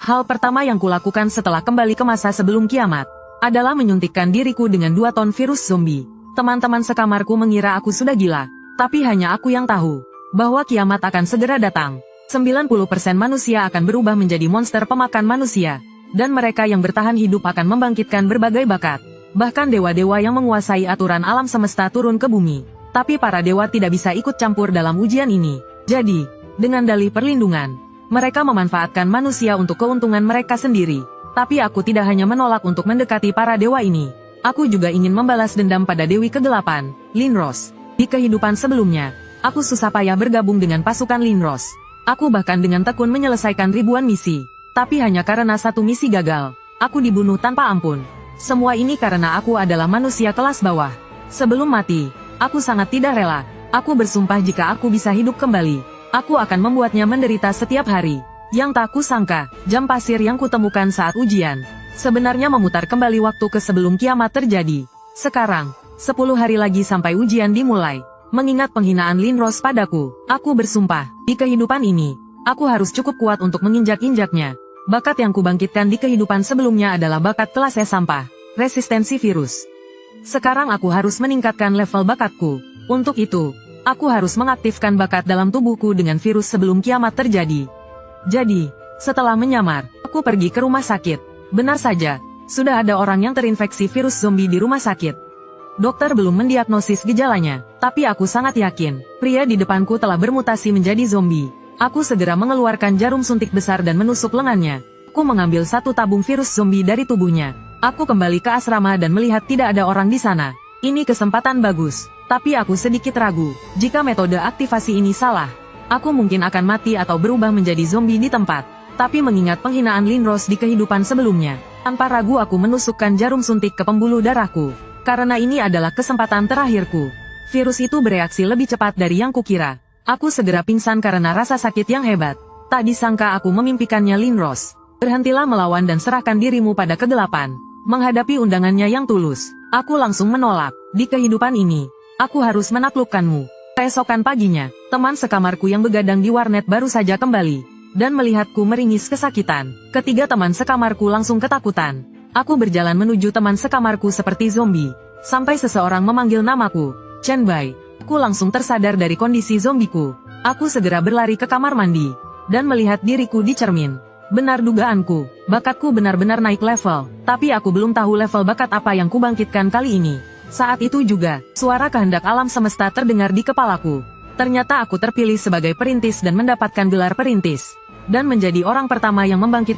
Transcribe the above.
Hal pertama yang kulakukan setelah kembali ke masa sebelum kiamat adalah menyuntikkan diriku dengan 2 ton virus zombie. Teman-teman sekamarku mengira aku sudah gila, tapi hanya aku yang tahu bahwa kiamat akan segera datang. 90% manusia akan berubah menjadi monster pemakan manusia, dan mereka yang bertahan hidup akan membangkitkan berbagai bakat. Bahkan dewa-dewa yang menguasai aturan alam semesta turun ke bumi. Tapi para dewa tidak bisa ikut campur dalam ujian ini. Jadi, dengan dalih perlindungan, mereka memanfaatkan manusia untuk keuntungan mereka sendiri. Tapi aku tidak hanya menolak untuk mendekati para dewa ini. Aku juga ingin membalas dendam pada Dewi Kegelapan, Linros. Di kehidupan sebelumnya, aku susah payah bergabung dengan pasukan Linros. Aku bahkan dengan tekun menyelesaikan ribuan misi. Tapi hanya karena satu misi gagal, aku dibunuh tanpa ampun. Semua ini karena aku adalah manusia kelas bawah. Sebelum mati, aku sangat tidak rela. Aku bersumpah jika aku bisa hidup kembali, aku akan membuatnya menderita setiap hari. Yang tak kusangka, jam pasir yang kutemukan saat ujian sebenarnya memutar kembali waktu ke sebelum kiamat terjadi. Sekarang, 10 hari lagi sampai ujian dimulai. Mengingat penghinaan Linros padaku, aku bersumpah, di kehidupan ini, aku harus cukup kuat untuk menginjak-injaknya. Bakat yang kubangkitkan di kehidupan sebelumnya adalah bakat kelas S sampah, resistensi virus. Sekarang aku harus meningkatkan level bakatku. Untuk itu, aku harus mengaktifkan bakat dalam tubuhku dengan virus sebelum kiamat terjadi. Jadi, setelah menyamar, aku pergi ke rumah sakit. Benar saja, sudah ada orang yang terinfeksi virus zombie di rumah sakit. Dokter belum mendiagnosis gejalanya, tapi aku sangat yakin, pria di depanku telah bermutasi menjadi zombie. Aku segera mengeluarkan jarum suntik besar dan menusuk lengannya. Aku mengambil 1 tabung virus zombie dari tubuhnya. Aku kembali ke asrama dan melihat tidak ada orang di sana. Ini kesempatan bagus, tapi aku sedikit ragu. Jika metode aktivasi ini salah, aku mungkin akan mati atau berubah menjadi zombie di tempat. Tapi mengingat penghinaan Linros di kehidupan sebelumnya, tanpa ragu aku menusukkan jarum suntik ke pembuluh darahku. Karena ini adalah kesempatan terakhirku. Virus itu bereaksi lebih cepat dari yang kukira. Aku segera pingsan karena rasa sakit yang hebat. Tak disangka aku memimpikannya Linros. Berhentilah melawan dan serahkan dirimu pada kegelapan. Menghadapi undangannya yang tulus, aku langsung menolak. Di kehidupan ini, aku harus menaklukkanmu. Keesokan paginya, teman sekamarku yang begadang di warnet baru saja kembali, dan melihatku meringis kesakitan. Ketiga teman sekamarku langsung ketakutan. Aku berjalan menuju teman sekamarku seperti zombie, sampai seseorang memanggil namaku, Chen Bai. Aku langsung tersadar dari kondisi zombiku. Aku segera berlari ke kamar mandi, dan melihat diriku di cermin. Benar dugaanku, bakatku benar-benar naik level, tapi aku belum tahu level bakat apa yang kubangkitkan kali ini. Saat itu juga, suara kehendak alam semesta terdengar di kepalaku. Ternyata aku terpilih sebagai perintis dan mendapatkan gelar perintis, dan menjadi orang pertama yang membangkitkan